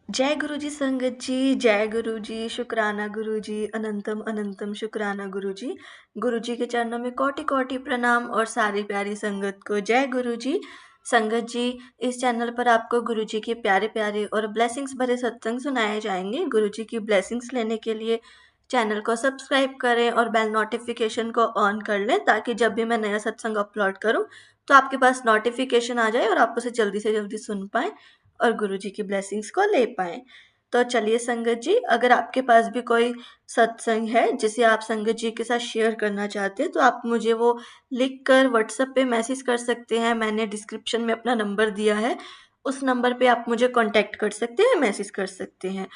जय गुरु जी संगत जी, जय गुरु जी, शुक्राना गुरु जी, अनंतम अनंतम शुक्राना गुरु जी। गुरु जी के चरणों में कोटि कोटि प्रणाम और सारी प्यारी संगत को जय गुरु जी। संगत जी, इस चैनल पर आपको गुरु जी के प्यारे प्यारे और ब्लेसिंग्स भरे सत्संग सुनाए जाएंगे। गुरु जी की ब्लेसिंग्स लेने के लिए चैनल को सब्सक्राइब करें और बेल नोटिफिकेशन को ऑन कर लें, ताकि जब भी मैं नया सत्संग अपलोड करूं तो आपके पास नोटिफिकेशन आ जाए और आप उसे जल्दी से जल्दी सुन पाएं और गुरु जी की ब्लेसिंग्स को ले पाएं। तो चलिए संगत जी, अगर आपके पास भी कोई सत्संग है जिसे आप संगत जी के साथ शेयर करना चाहते हैं तो आप मुझे वो लिख कर व्हाट्सएप पे मैसेज कर सकते हैं। मैंने डिस्क्रिप्शन में अपना नंबर दिया है, उस नंबर पे आप मुझे कांटेक्ट कर सकते हैं, मैसेज कर सकते हैं।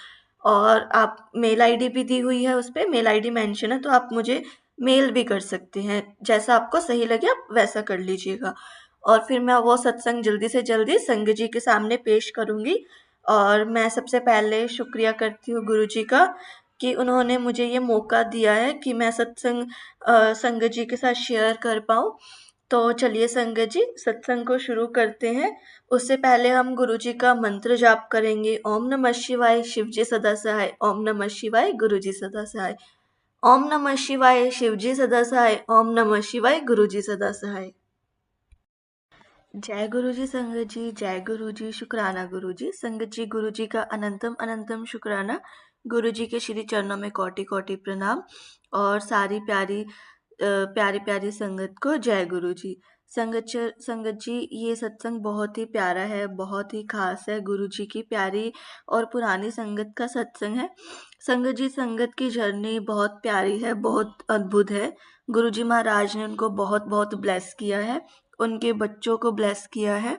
और आप मेल आईडी भी दी हुई है, उस पे मेल आईडी मेंशन है, तो आप मुझे मेल भी कर सकते हैं। जैसा आपको सही लगे आप वैसा कर लीजिएगा। और फिर मैं वो सत्संग जल्दी से जल्दी संगत जी के सामने पेश करूँगी। और मैं सबसे पहले शुक्रिया करती हूँ गुरु जी का कि उन्होंने मुझे ये मौका दिया है कि मैं सत्संग संगत जी के साथ शेयर कर पाऊँ। तो चलिए संगत जी, सत्संग को शुरू करते हैं। उससे पहले हम गुरु जी का मंत्र जाप करेंगे। ओम नमः शिवाय, शिव जी सदा सहाय। ओम नमः शिवाय, गुरु जी सदा सहाय। ओम नमः शिवाय, शिव जी सदा सहाय। ओम नमः शिवाय, गुरु जी सदा सहाय। जय गुरु जी संगत जी, जय गुरु जी, शुक्राना गुरु जी। संगत जी, गुरु जी का अनंतम अनंतम शुक्राना। गुरु जी के श्री चरणों में कोटि कोटि प्रणाम। और सारी प्यारी प्यारी प्यारी संगत को जय गुरु जी। संगत जी, ये सत्संग बहुत ही प्यारा है, बहुत ही खास है। गुरु जी की प्यारी और पुरानी संगत का सत्संग है। संगत जी, संगत की जर्नी बहुत प्यारी है, बहुत अद्भुत है। गुरु जी महाराज ने उनको बहुत बहुत ब्लेस किया है, उनके बच्चों को ब्लेस किया है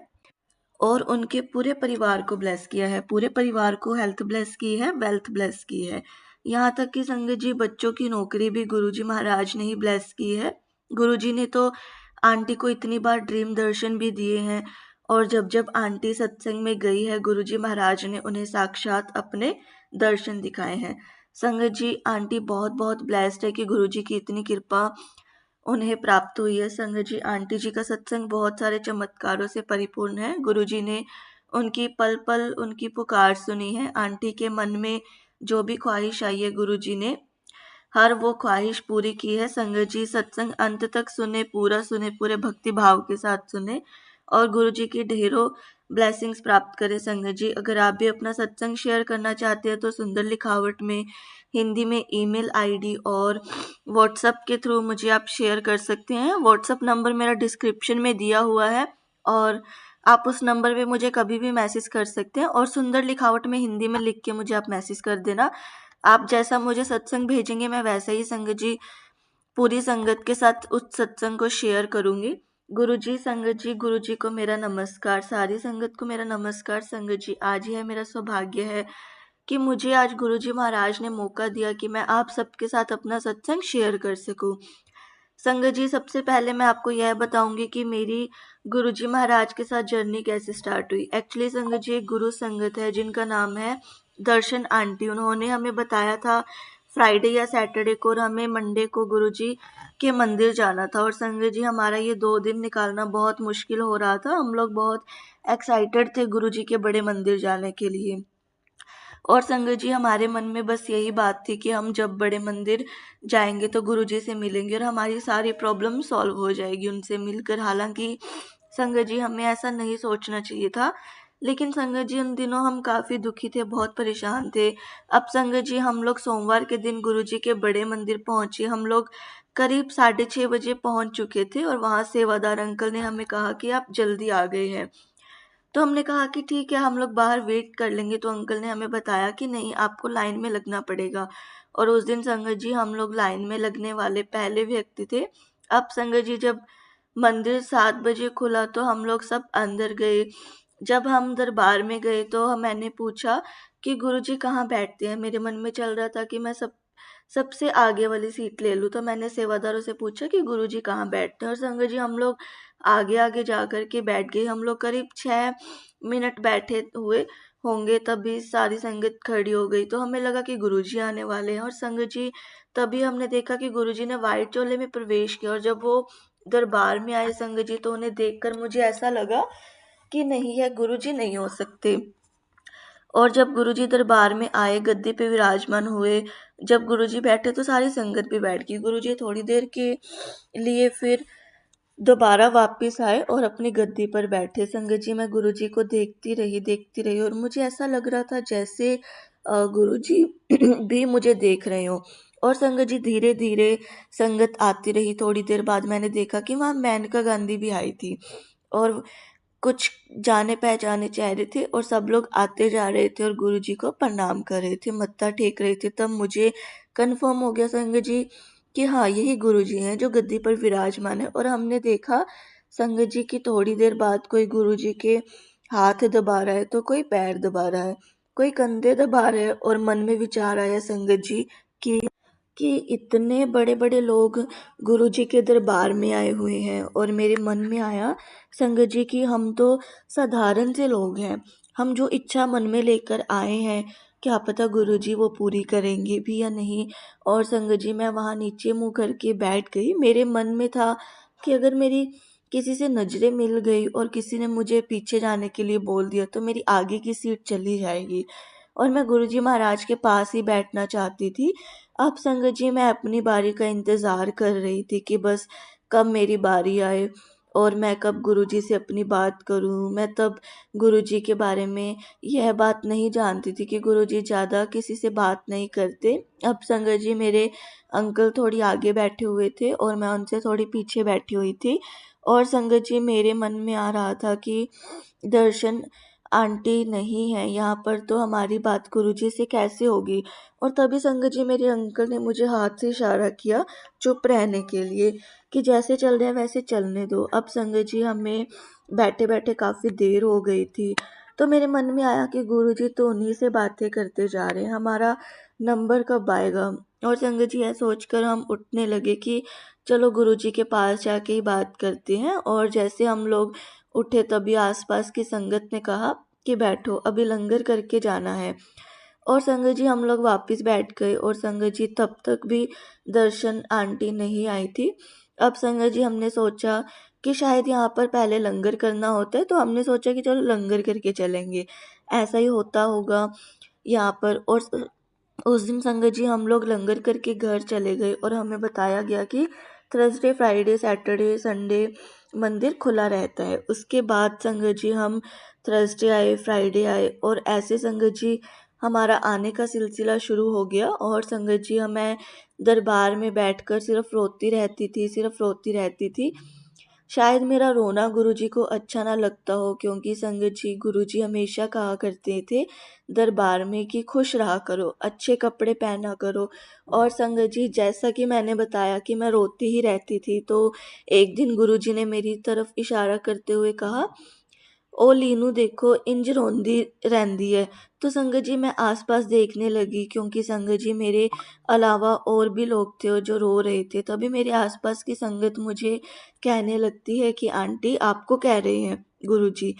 और उनके पूरे परिवार को ब्लेस किया है। पूरे परिवार को हेल्थ ब्लेस की है, वेल्थ ब्लेस की है। यहाँ तक कि संगत जी, बच्चों की नौकरी भी गुरुजी महाराज ने ही ब्लेस की है। गुरुजी ने तो आंटी को इतनी बार ड्रीम दर्शन भी दिए हैं, और जब जब आंटी सत्संग में गई है गुरुजी महाराज ने उन्हें साक्षात अपने दर्शन दिखाए हैं। संगत जी, आंटी बहुत बहुत ब्लेस्ड है कि गुरुजी की इतनी कृपा उन्हें प्राप्त हुई है। संगत जी, आंटी जी का सत्संग बहुत सारे चमत्कारों से परिपूर्ण है। गुरु जी ने उनकी पल पल उनकी पुकार सुनी है। आंटी के मन में जो भी ख्वाहिश आई है, गुरु जी ने हर वो ख्वाहिश पूरी की है। संगत जी, सत्संग अंत तक सुने, पूरा सुने, पूरे भक्ति भाव के साथ सुने और गुरु जी की ढेरों ब्लेसिंग्स प्राप्त करें। संगत जी, अगर आप भी अपना सत्संग शेयर करना चाहते हैं तो सुंदर लिखावट में हिंदी में ईमेल आईडी और व्हाट्सएप के थ्रू मुझे आप शेयर कर सकते हैं। व्हाट्सएप नंबर मेरा डिस्क्रिप्शन में दिया हुआ है और आप उस नंबर पे मुझे कभी भी मैसेज कर सकते हैं, और सुंदर लिखावट में हिंदी में लिख के मुझे आप मैसेज कर देना। आप जैसा मुझे सत्संग भेजेंगे मैं वैसे ही संगत जी पूरी संगत के साथ उस सत्संग को शेयर करूंगी। गुरु जी, संगत जी, गुरु जी को मेरा नमस्कार, सारी संगत को मेरा नमस्कार। संगत जी, आज यह मेरा सौभाग्य है कि मुझे आज गुरु जी महाराज ने मौका दिया कि मैं आप सबके साथ अपना सत्संग शेयर कर सकूं। संगत जी, सबसे पहले मैं आपको यह बताऊंगी कि मेरी गुरु जी महाराज के साथ जर्नी कैसे स्टार्ट हुई। एक्चुअली संगत जी, एक गुरु संगत है जिनका नाम है दर्शन आंटी। उन्होंने हमें बताया था फ्राइडे या सैटरडे को, और हमें मंडे को गुरु जी के मंदिर जाना था। और संगत जी, हमारा ये 2 दिन निकालना बहुत मुश्किल हो रहा था। हम लोग बहुत एक्साइटेड थे गुरु जी के बड़े मंदिर जाने के लिए। और संगत जी, हमारे मन में बस यही बात थी कि हम जब बड़े मंदिर जाएंगे तो गुरु जी से मिलेंगे और हमारी सारी प्रॉब्लम सॉल्व हो जाएगी उनसे मिलकर। हालांकि संगत जी, हमें ऐसा नहीं सोचना चाहिए था, लेकिन संगत जी उन दिनों हम काफ़ी दुखी थे, बहुत परेशान थे। अब संगत जी, हम लोग सोमवार के दिन गुरु जी के बड़े मंदिर पहुंचे। हम लोग करीब 6:30 बजे पहुंच चुके थे और वहाँ सेवादार अंकल ने हमें कहा कि आप जल्दी आ गए हैं। तो हमने कहा कि ठीक है, हम लोग बाहर वेट कर लेंगे। तो अंकल ने हमें बताया कि नहीं, आपको लाइन में लगना पड़ेगा। और उस दिन संगत जी, हम लोग लाइन में लगने वाले पहले व्यक्ति थे। अब संगत जी, जब मंदिर 7 बजे खुला तो हम लोग सब अंदर गए। जब हम दरबार में गए तो मैंने पूछा कि गुरुजी कहाँ बैठते हैं। मेरे मन में चल रहा था कि मैं सबसे आगे वाली सीट ले लूँ। तो मैंने सेवादारों से पूछा कि गुरुजी कहाँ बैठते हैं, और संगत जी, हम लोग आगे आगे जा कर के बैठ गए। हम लोग करीब 6 मिनट बैठे हुए होंगे, तभी सारी संगत खड़ी हो गई। तो हमें लगा कि गुरुजी आने वाले हैं। और संगत जी, तभी हमने देखा कि गुरुजी ने वाइट चोले में प्रवेश किया। और जब वो दरबार में आए संगत जी, तो उन्हें देखकर मुझे ऐसा लगा कि नहीं, है गुरुजी नहीं हो सकते। और जब गुरुजी दरबार में आए, गद्दी पे विराजमान हुए, जब गुरुजी बैठे तो सारी संगत भी बैठ गई। गुरुजी थोड़ी देर के लिए फिर दोबारा वापस आए और अपनी गद्दी पर बैठे। संगत जी, मैं गुरुजी को देखती रही और मुझे ऐसा लग रहा था जैसे गुरुजी भी मुझे देख रहे हो। और संगत जी, धीरे धीरे संगत आती रही। थोड़ी देर बाद मैंने देखा कि वहाँ मेनका गांधी भी आई थी और कुछ जाने पहचाने चेहरे थे और सब लोग आते जा रहे थे और गुरुजी को प्रणाम कर रहे थे, मत्था टेक रहे थे। तब मुझे कंफर्म हो गया संगत जी कि हाँ, यही गुरुजी हैं जो गद्दी पर विराजमान है। और हमने देखा संगत जी की थोड़ी देर बाद कोई गुरुजी के हाथ दबा रहा है, तो कोई पैर दबा रहा है, कोई कंधे दबा रहा है। और मन में विचार आया संगत जी कि इतने बड़े बड़े लोग गुरुजी के दरबार में आए हुए हैं। और मेरे मन में आया संगत जी कि हम तो साधारण से लोग हैं, हम जो इच्छा मन में लेकर आए हैं, क्या पता गुरुजी वो पूरी करेंगे भी या नहीं। और संगत जी, मैं वहाँ नीचे मुंह करके बैठ गई। मेरे मन में था कि अगर मेरी किसी से नजरें मिल गई और किसी ने मुझे पीछे जाने के लिए बोल दिया तो मेरी आगे की सीट चली जाएगी और मैं गुरुजी महाराज के पास ही बैठना चाहती थी। अब संगत जी, मैं अपनी बारी का इंतज़ार कर रही थी कि बस कब मेरी बारी आए और मैं कब गुरुजी से अपनी बात करूं। मैं तब गुरुजी के बारे में यह बात नहीं जानती थी कि गुरुजी ज़्यादा किसी से बात नहीं करते। अब संगत जी, मेरे अंकल थोड़ी आगे बैठे हुए थे और मैं उनसे थोड़ी पीछे बैठी हुई थी। और संगत जी, मेरे मन में आ रहा था कि दर्शन आंटी नहीं है यहाँ पर, तो हमारी बात गुरुजी से कैसे होगी। और तभी संगत जी, मेरे अंकल ने मुझे हाथ से इशारा किया चुप रहने के लिए कि जैसे चल रहे हैं वैसे चलने दो। अब संगत जी, हमें बैठे बैठे काफ़ी देर हो गई थी, तो मेरे मन में आया कि गुरुजी तो उन्हीं से बातें करते जा रहे हैं, हमारा नंबर कब आएगा। और संगत जी, यह सोचकर हम उठने लगे कि चलो गुरुजी के पास जाके ही बात करते हैं। और जैसे हम लोग उठे तभी आसपास की संगत ने कहा कि बैठो, अभी लंगर करके जाना है। और संगत जी, हम लोग वापस बैठ गए और संगत जी, तब तक भी दर्शन आंटी नहीं आई थी। अब संगत जी, हमने सोचा कि शायद यहाँ पर पहले लंगर करना होता है, तो हमने सोचा कि चलो लंगर करके चलेंगे, ऐसा ही होता होगा यहाँ पर। और उस दिन संगत जी, हम लोग लंगर करके घर चले गए और हमें बताया गया कि थर्सडे फ्राइडे सैटरडे संडे मंदिर खुला रहता है। उसके बाद संगत जी, हम थर्सडे आए, फ्राइडे आए और ऐसे संगत जी हमारा आने का सिलसिला शुरू हो गया। और संगत जी, मैं दरबार में बैठकर सिर्फ रोती रहती थी। शायद मेरा रोना गुरुजी को अच्छा ना लगता हो, क्योंकि संगत जी, गुरुजी हमेशा कहा करते थे दरबार में कि खुश रहा करो, अच्छे कपड़े पहना करो। और संगत जी, जैसा कि मैंने बताया कि मैं रोती ही रहती थी, तो एक दिन गुरुजी ने मेरी तरफ इशारा करते हुए कहा, ओ लीनू देखो, इंज रोंदी रहंदी है। तो संगत जी, मैं आसपास देखने लगी, क्योंकि संगत जी, मेरे अलावा और भी लोग थे और जो रो रहे थे। तभी मेरे आसपास की संगत मुझे कहने लगती है कि आंटी, आपको कह रहे हैं गुरुजी,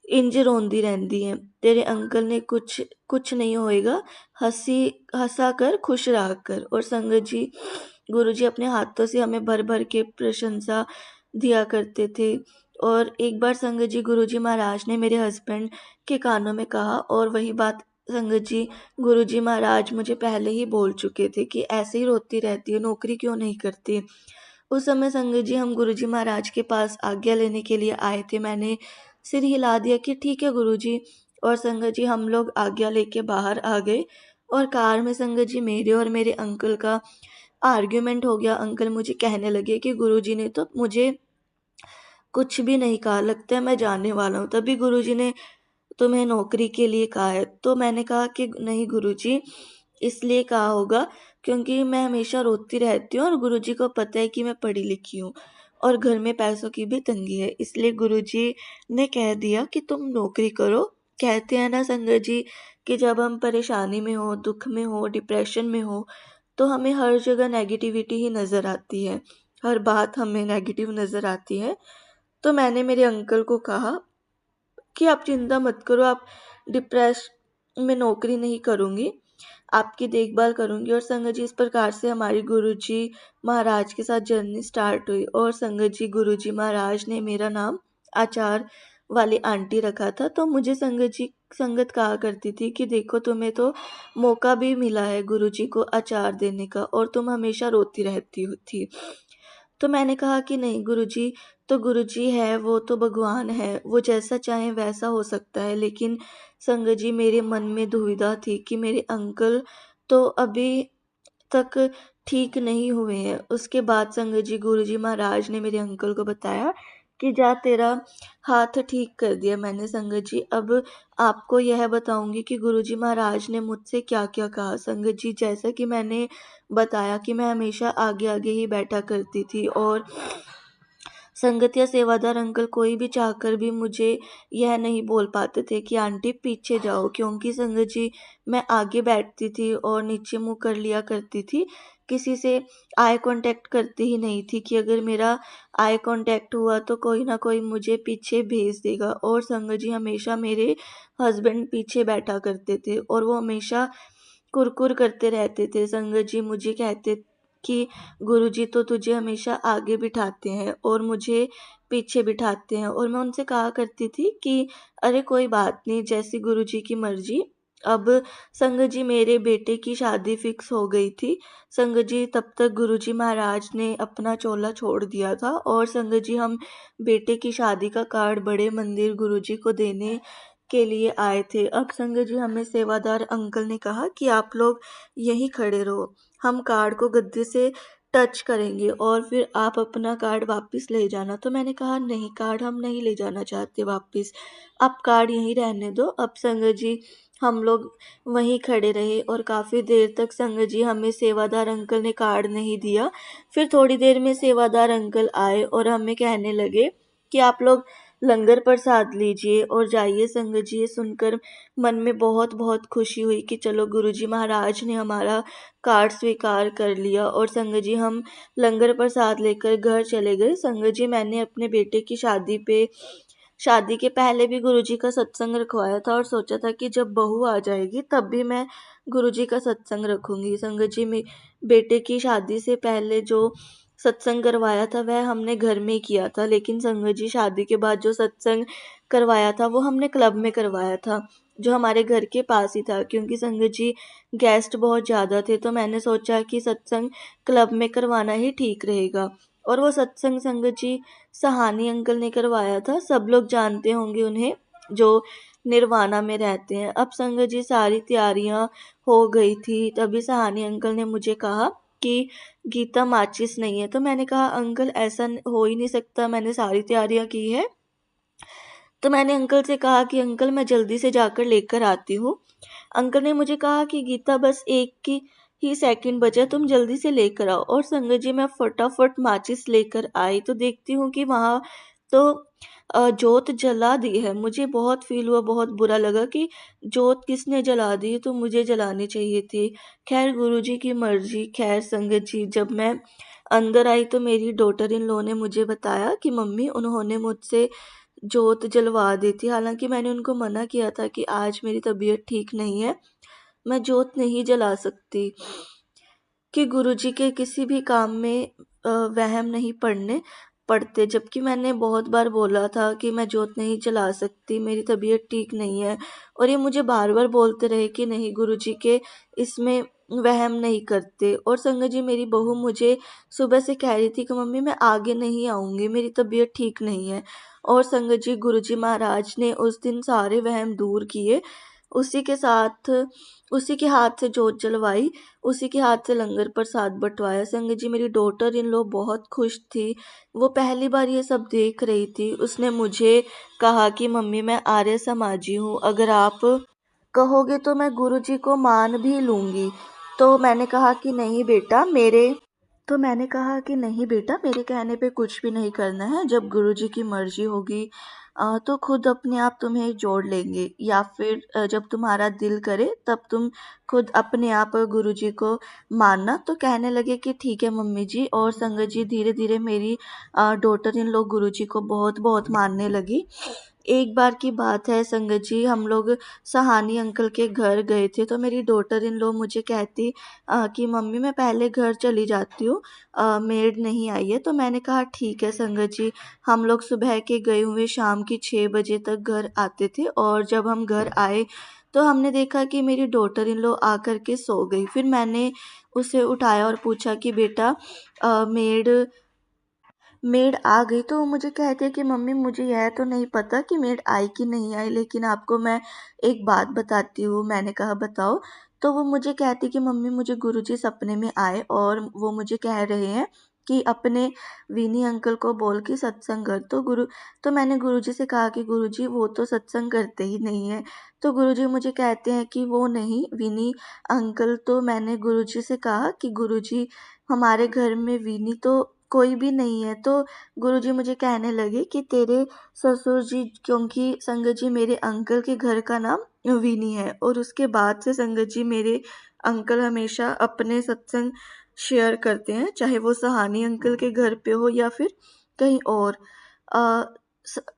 इंज रोंदी रहंदी है, तेरे अंकल ने कुछ कुछ नहीं होएगा, हंसी हंसा कर खुश रहा कर। और संगत जी, गुरुजी अपने हाथों से हमें भर भर के प्रशंसा दिया करते थे। और एक बार संगत जी, गुरुजी महाराज ने मेरे हस्बैंड के कानों में कहा, और वही बात संगत जी, गुरुजी महाराज मुझे पहले ही बोल चुके थे कि ऐसे ही रोती रहती है, नौकरी क्यों नहीं करती। उस समय संगत जी, हम गुरुजी महाराज के पास आज्ञा लेने के लिए आए थे। मैंने सिर हिला दिया कि ठीक है गुरुजी। और संगत जी, हम लोग आज्ञा लेके बाहर आ गए और कार में संगत जी, मेरे और मेरे अंकल का आर्ग्यूमेंट हो गया। अंकल मुझे कहने लगे कि गुरुजी ने तो मुझे कुछ भी नहीं कहा, लगता है मैं जाने वाला हूँ, तभी गुरुजी ने तुम्हें नौकरी के लिए कहा है। तो मैंने कहा कि नहीं गुरुजी, इसलिए कहा होगा क्योंकि मैं हमेशा रोती रहती हूँ और गुरुजी को पता है कि मैं पढ़ी लिखी हूँ और घर में पैसों की भी तंगी है, इसलिए गुरुजी ने कह दिया कि तुम नौकरी करो। कहते हैं ना संगत जी कि जब हम परेशानी में हो, दुख में हो, डिप्रेशन में हो, तो हमें हर जगह नेगेटिविटी ही नज़र आती है, हर बात हमें नेगेटिव नज़र आती है। तो मैंने मेरे अंकल को कहा कि आप चिंता मत करो, आप डिप्रेस में नौकरी नहीं करूँगी, आपकी देखभाल करूँगी। और संगत जी, इस प्रकार से हमारी गुरुजी महाराज के साथ जर्नी स्टार्ट हुई। और संगत जी, गुरुजी महाराज ने मेरा नाम आचार्य वाली आंटी रखा था। तो मुझे संगत कहा करती थी कि देखो तुम्हें तो मौका भी मिला है गुरुजी को अचार देने का और तुम हमेशा रोती रहती थी। तो मैंने कहा कि नहीं गुरुजी, तो गुरुजी है, वो तो भगवान है, वो जैसा चाहे वैसा हो सकता है। लेकिन संगत जी, मेरे मन में दुविधा थी कि मेरे अंकल तो अभी तक ठीक नहीं हुए हैं। उसके बाद संगत जी, गुरुजी महाराज ने मेरे अंकल को बताया कि जा तेरा हाथ ठीक कर दिया मैंने संगत जी। अब आपको यह बताऊंगी कि गुरुजी महाराज ने मुझसे क्या क्या कहा। संगत जी, जैसा कि मैंने बताया कि मैं हमेशा आगे आगे ही बैठा करती थी और संगत या सेवादार अंकल कोई भी चाहकर भी मुझे यह नहीं बोल पाते थे कि आंटी पीछे जाओ, क्योंकि संगत जी मैं आगे बैठती थी और नीचे मुँह कर लिया करती थी। किसी से आई कांटेक्ट करती ही नहीं थी कि अगर मेरा आई कांटेक्ट हुआ तो कोई ना कोई मुझे पीछे भेज देगा। और संगत जी, हमेशा मेरे हस्बैंड पीछे बैठा करते थे और वो हमेशा कुरकुर करते रहते थे। संगत जी मुझे कहते कि गुरुजी तो तुझे हमेशा आगे बिठाते हैं और मुझे पीछे बिठाते हैं। और मैं उनसे कहा करती थी कि अरे कोई बात नहीं, जैसी गुरुजी की मर्जी। अब संगत जी, मेरे बेटे की शादी फिक्स हो गई थी। संगत जी, तब तक गुरुजी महाराज ने अपना चोला छोड़ दिया था और संगत जी हम बेटे की शादी का कार्ड बड़े मंदिर गुरुजी को देने के लिए आए थे। अब संगत जी, हमें सेवादार अंकल ने कहा कि आप लोग यहीं खड़े रहो, हम कार्ड को गद्दे से टच करेंगे और फिर आप अपना कार्ड वापस ले जाना। तो मैंने कहा नहीं, कार्ड हम नहीं ले जाना चाहते वापस, आप कार्ड यहीं रहने दो। अब संगत जी, हम लोग वहीं खड़े रहे और काफ़ी देर तक संगत जी हमें सेवादार अंकल ने कार्ड नहीं दिया। फिर थोड़ी देर में सेवादार अंकल आए और हमें कहने लगे कि आप लोग लंगर प्रसाद लीजिए और जाइए। संगत जी, ये सुनकर मन में बहुत बहुत खुशी हुई कि चलो गुरुजी महाराज ने हमारा कार्ड स्वीकार कर लिया। और संगत जी, हम लंगर प्रसाद लेकर घर चले गए। संगत जी, मैंने अपने बेटे की शादी के पहले भी गुरुजी का सत्संग रखवाया था और सोचा था कि जब बहू आ जाएगी तब भी मैं गुरुजी का सत्संग रखूंगी। संगत जी, में बेटे की शादी से पहले जो सत्संग करवाया था वह हमने घर में किया था, लेकिन संगत जी शादी के बाद जो सत्संग करवाया था वो हमने क्लब में करवाया था, जो हमारे घर के पास ही था। क्योंकि संगत जी गेस्ट बहुत ज़्यादा थे तो मैंने सोचा कि सत्संग क्लब में करवाना ही ठीक रहेगा। और वो सत्संग संगत जी सहानी अंकल ने करवाया था। सब लोग जानते होंगे उन्हें, जो निर्वाणा में रहते हैं। अब संगत जी सारी तैयारियां हो गई थी, तभी सहानी अंकल ने मुझे कहा कि गीता माचिस नहीं है। तो मैंने कहा अंकल ऐसा हो ही नहीं सकता, मैंने सारी तैयारियां की है। तो मैंने अंकल से कहा कि अंकल मैं जल्दी से जाकर लेकर आती हूँ। अंकल ने मुझे कहा कि गीता बस एक की ही सेकंड बचा, तुम जल्दी से लेकर आओ। और संगत जी मैं फटाफट माचिस लेकर आई तो देखती हूँ कि वहाँ तो जोत जला दी है। मुझे बहुत फील हुआ, बहुत बुरा लगा कि जोत किसने जला दी, तो मुझे जलानी चाहिए थी। खैर गुरुजी की मर्जी। खैर संगत जी, जब मैं अंदर आई तो मेरी डॉटर इन लॉ ने मुझे बताया कि मम्मी उन्होंने मुझसे जोत जलवा दी थी। हालांकि मैंने उनको मना किया था कि आज मेरी तबीयत ठीक नहीं है, मैं जोत नहीं जला सकती, कि गुरुजी के किसी भी काम में वहम नहीं पड़ते। जबकि मैंने बहुत बार बोला था कि मैं जोत नहीं जला सकती, मेरी तबीयत ठीक नहीं है, और ये मुझे बार बार बोलते रहे कि नहीं गुरुजी के इसमें वहम नहीं करते। और संगत जी मेरी बहू मुझे सुबह से कह रही थी कि मम्मी मैं आगे नहीं आऊँगी, मेरी तबीयत ठीक नहीं है। और संगत जी गुरुजी महाराज ने उस दिन सारे वहम दूर किए। उसी के साथ उसी के हाथ से जोत जलवाई, उसी के हाथ से लंगर प्रसाद बंटवाया। संगत जी मेरी डॉटर इन लोग बहुत खुश थी, वो पहली बार ये सब देख रही थी। उसने मुझे कहा कि मम्मी मैं आर्य समाजी हूँ, अगर आप कहोगे तो मैं गुरुजी को मान भी लूँगी। तो मैंने कहा कि नहीं बेटा मेरे मेरे कहने पे कुछ भी नहीं करना है। जब गुरुजी की मर्जी होगी तो खुद अपने आप तुम्हें जोड़ लेंगे, या फिर जब तुम्हारा दिल करे तब तुम खुद अपने आप गुरुजी को मानना। तो कहने लगे कि ठीक है मम्मी जी। और संगत जी धीरे धीरे मेरी डॉटर इन लोग गुरुजी को बहुत बहुत मानने लगी। एक बार की बात है संगत जी, हम लोग सहानी अंकल के घर गए थे, तो मेरी डॉटर इन लॉ मुझे कहती कि मम्मी मैं पहले घर चली जाती हूँ, मेड नहीं आई है। तो मैंने कहा ठीक है संगत जी। हम लोग सुबह के गए हुए शाम की 6 बजे तक घर आते थे, और जब हम घर आए तो हमने देखा कि मेरी डॉटर इन लॉ आकर के सो गई। फिर मैंने उसे उठाया और पूछा कि बेटा मेड मेड आ गई? तो वो मुझे कहती है कि मम्मी मुझे यह तो नहीं पता कि मेड आई कि नहीं आई, लेकिन आपको मैं एक बात बताती हूँ। मैंने कहा बताओ। तो वो मुझे कहती कि मम्मी मुझे गुरुजी सपने में आए और वो मुझे कह रहे हैं कि अपने विनी अंकल को बोल के सत्संग कर। तो मैंने गुरुजी से कहा कि गुरुजी वो तो सत्संग करते ही नहीं है। तो गुरुजी मुझे कहते हैं कि वो नहीं विनी अंकल। तो मैंने गुरुजी से कहा कि गुरुजी हमारे घर में विनी तो कोई भी नहीं है। तो गुरुजी मुझे कहने लगे कि तेरे ससुर जी, क्योंकि संगत जी मेरे अंकल के घर का नाम विनी है, और उसके बाद से संगत जी मेरे अंकल हमेशा अपने सत्संग शेयर करते हैं, चाहे वो सहानी अंकल के घर पे हो या फिर कहीं और। अ,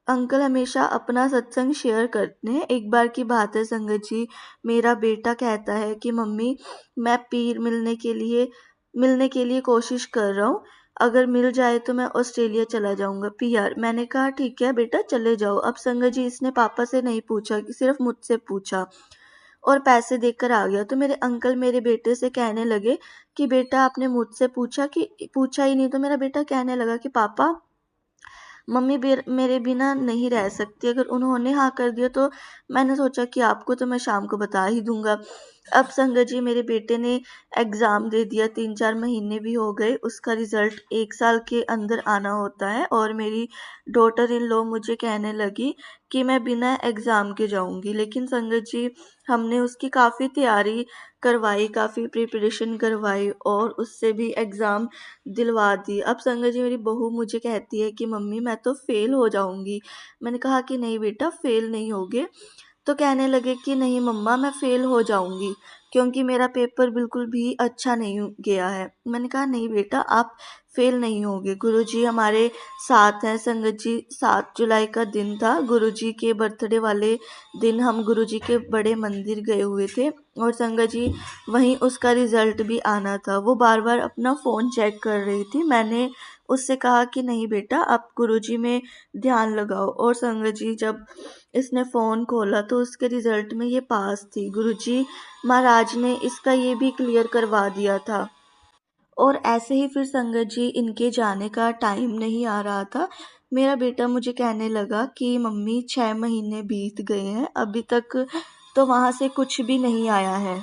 अंकल हमेशा अपना सत्संग शेयर करते हैं। एक बार की बात है संगत जी, मेरा बेटा कहता है कि मम्मी मैं पीर मिलने के लिए कोशिश कर रहा हूँ, अगर मिल जाए तो मैं ऑस्ट्रेलिया चला जाऊंगा, पीआर। मैंने कहा ठीक है बेटा चले जाओ। अब संगत जी इसने पापा से नहीं पूछा, कि सिर्फ मुझसे पूछा और पैसे देकर आ गया। तो मेरे अंकल मेरे बेटे से कहने लगे कि बेटा आपने मुझसे पूछा कि पूछा ही नहीं। तो मेरा बेटा कहने लगा कि पापा मम्मी मेरे बिना नहीं रह सकती, अगर उन्होंने हाँ कर दिया तो मैंने सोचा कि आपको तो मैं शाम को बता ही दूंगा। अब संगत जी मेरे बेटे ने एग्ज़ाम दे दिया, 3-4 महीने भी हो गए, उसका रिज़ल्ट 1 साल के अंदर आना होता है, और मेरी डॉटर इन लॉ मुझे कहने लगी कि मैं बिना एग्ज़ाम के जाऊंगी। लेकिन संगत जी हमने उसकी काफ़ी तैयारी करवाई, काफ़ी प्रिपरेशन करवाई, और उससे भी एग्ज़ाम दिलवा दी। अब संगत जी मेरी बहू मुझे कहती है कि मम्मी मैं तो फ़ेल हो जाऊंगी। मैंने कहा कि नहीं बेटा फ़ेल नहीं होगे। तो कहने लगे कि नहीं मम्मा मैं फ़ेल हो जाऊंगी, क्योंकि मेरा पेपर बिल्कुल भी अच्छा नहीं गया है। मैंने कहा नहीं बेटा आप फ़ेल नहीं होगे, गुरुजी हमारे साथ हैं। संगत जी 7 जुलाई का दिन था, गुरुजी के बर्थडे वाले दिन हम गुरुजी के बड़े मंदिर गए हुए थे, और संगत जी वहीं उसका रिज़ल्ट भी आना था। वो बार बार अपना फ़ोन चेक कर रही थी। मैंने उससे कहा कि नहीं बेटा आप गुरुजी में ध्यान लगाओ, और संगत जी जब इसने फ़ोन खोला तो उसके रिज़ल्ट में ये पास थी। गुरुजी महाराज ने इसका ये भी क्लियर करवा दिया था। और ऐसे ही फिर संगत जी इनके जाने का टाइम नहीं आ रहा था। मेरा बेटा मुझे कहने लगा कि मम्मी 6 महीने बीत गए हैं, अभी तक तो वहाँ से कुछ भी नहीं आया है,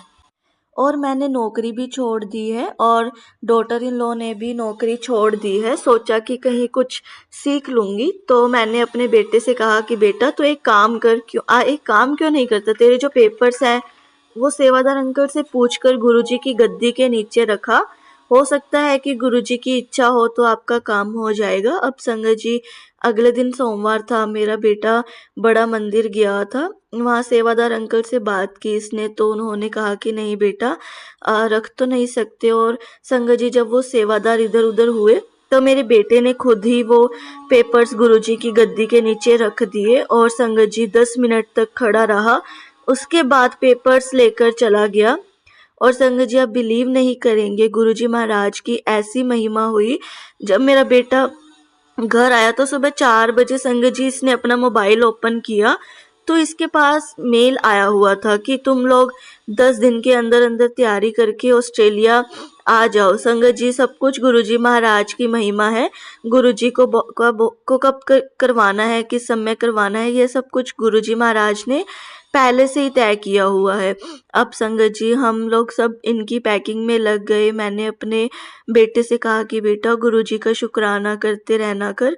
और मैंने नौकरी भी छोड़ दी है, और डॉटर इन लॉ ने भी नौकरी छोड़ दी है। सोचा कि कहीं कुछ सीख लूँगी। तो मैंने अपने बेटे से कहा कि बेटा तो एक काम क्यों नहीं करता, तेरे जो पेपर्स हैं वो सेवादार अंकल से पूछकर गुरुजी की गद्दी के नीचे रखा, हो सकता है कि गुरुजी की इच्छा हो तो आपका काम हो जाएगा। अब संगत जी अगले दिन सोमवार था, मेरा बेटा बड़ा मंदिर गया था, वहाँ सेवादार अंकल से बात की इसने, तो उन्होंने कहा कि नहीं बेटा रख तो नहीं सकते। और संगत जी जब वो सेवादार इधर उधर हुए तो मेरे बेटे ने खुद ही वो पेपर्स गुरुजी की गद्दी के नीचे रख दिए, और संगत जी 10 मिनट तक खड़ा रहा, उसके बाद पेपर्स लेकर चला गया। और संगत जी आप बिलीव नहीं करेंगे, गुरुजी महाराज की ऐसी महिमा हुई। जब मेरा बेटा घर आया तो सुबह 4 बजे संगत जी इसने अपना मोबाइल ओपन किया, तो इसके पास मेल आया हुआ था कि तुम लोग 10 दिन के अंदर अंदर तैयारी करके ऑस्ट्रेलिया आ जाओ। संगत जी सब कुछ गुरुजी महाराज की महिमा है। गुरुजी को कब करवाना है, किस समय करवाना है, ये सब कुछ गुरुजी महाराज ने पहले से ही तय किया हुआ है। अब संगत जी हम लोग सब इनकी पैकिंग में लग गए। मैंने अपने बेटे से कहा कि बेटा गुरुजी का शुक्राना करते रहना कर।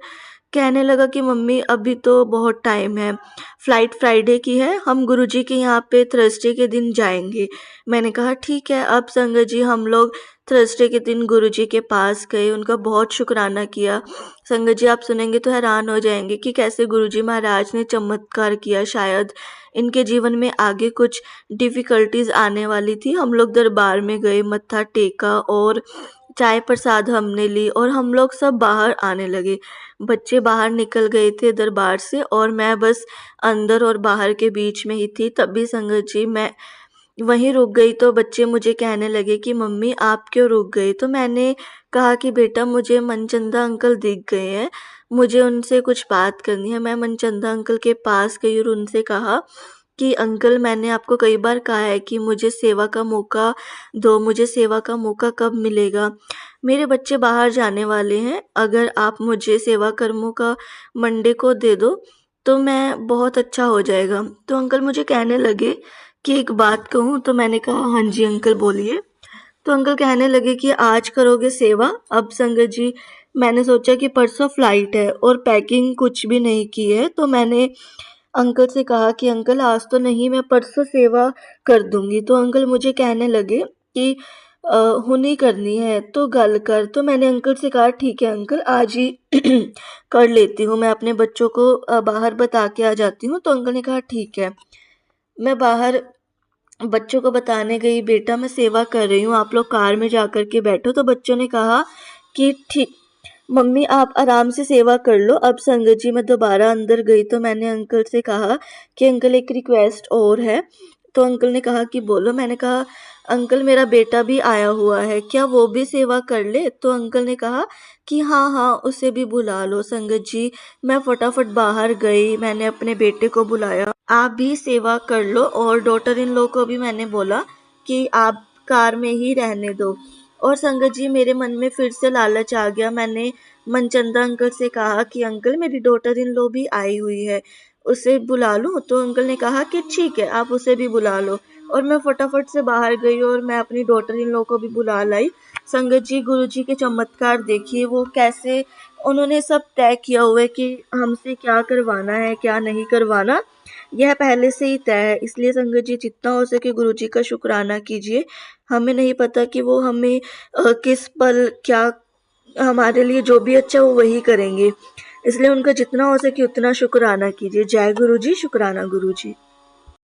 कहने लगा कि मम्मी अभी तो बहुत टाइम है, फ़्लाइट फ्राइडे की है, हम गुरुजी के यहाँ पे थर्सडे के दिन जाएंगे। मैंने कहा ठीक है। अब संगत जी हम लोग थर्सडे के दिन गुरुजी के पास गए, उनका बहुत शुक्राना किया। संगत जी आप सुनेंगे तो हैरान हो जाएंगे कि कैसे गुरुजी महाराज ने चमत्कार किया। शायद इनके जीवन में आगे कुछ डिफ़िकल्टीज आने वाली थी। हम लोग दरबार में गए, मत्था टेका, और चाय प्रसाद हमने ली और हम लोग सब बाहर आने लगे। बच्चे बाहर निकल गए थे दरबार से और मैं बस अंदर और बाहर के बीच में ही थी। तभी संगत जी मैं वहीं रुक गई तो बच्चे मुझे कहने लगे कि मम्मी आप क्यों रुक गए? तो मैंने कहा कि बेटा मुझे मनचंदा अंकल दिख गए हैं, मुझे उनसे कुछ बात करनी है। मैं मनचंदा अंकल के पास गई और उनसे कहा कि अंकल मैंने आपको कई बार कहा है कि मुझे सेवा का मौका दो, मुझे सेवा का मौका कब मिलेगा? मेरे बच्चे बाहर जाने वाले हैं, अगर आप मुझे सेवा कर्मों का मंडे को दे दो तो मैं बहुत अच्छा हो जाएगा। तो अंकल मुझे कहने लगे कि एक बात कहूँ? तो मैंने कहा हाँ जी अंकल बोलिए। तो अंकल कहने लगे कि आज करोगे सेवा? अब संगत जी मैंने सोचा कि परसों फ्लाइट है और पैकिंग कुछ भी नहीं की है, तो मैंने अंकल से कहा कि अंकल आज तो नहीं, मैं परसों सेवा कर दूंगी। तो अंकल मुझे कहने लगे कि हुनी करनी है तो गल कर। तो मैंने अंकल से कहा ठीक है अंकल आज ही कर लेती हूँ, मैं अपने बच्चों को बाहर बता के आ जाती हूँ। तो अंकल ने कहा ठीक है। मैं बाहर बच्चों को बताने गई, बेटा मैं सेवा कर रही हूँ, आप लोग कार में जाकर के बैठो। तो बच्चों ने कहा कि ठीक मम्मी आप आराम से सेवा कर लो। अब संगत जी मैं दोबारा अंदर गई तो मैंने अंकल से कहा कि अंकल एक रिक्वेस्ट और है। तो अंकल ने कहा कि बोलो। मैंने कहा अंकल मेरा बेटा भी आया हुआ है, क्या वो भी सेवा कर ले? तो अंकल ने कहा कि हाँ हाँ उसे भी बुला लो। संगत जी मैं फटाफट बाहर गई, मैंने अपने बेटे को बुलाया, आप भी सेवा कर लो। और डॉटर इन लॉ को भी मैंने बोला कि आप कार में ही रहने दो। और संगत जी मेरे मन में फिर से लालच आ गया। मैंने मनचंदा अंकल से कहा कि अंकल मेरी डॉटर इन लॉ भी आई हुई है, उसे बुला लूं? तो अंकल ने कहा कि ठीक है आप उसे भी बुला लो। और मैं फटाफट से बाहर गई और मैं अपनी डॉटर इन लॉ को भी बुला लाई। संगत जी गुरु जी के चमत्कार देखिए, वो कैसे उन्होंने सब तय किया हुआ है कि हमसे क्या करवाना है क्या नहीं करवाना, यह पहले से ही तय है। इसलिए संगत जी जितना हो सके गुरु जी का शुक्राना कीजिए। हमें नहीं पता कि वो हमें किस पल क्या, हमारे लिए जो भी अच्छा वो वही करेंगे, इसलिए उनका जितना हो सके उतना शुक्राना कीजिए। जय गुरु जी, शुक्राना गुरु जी।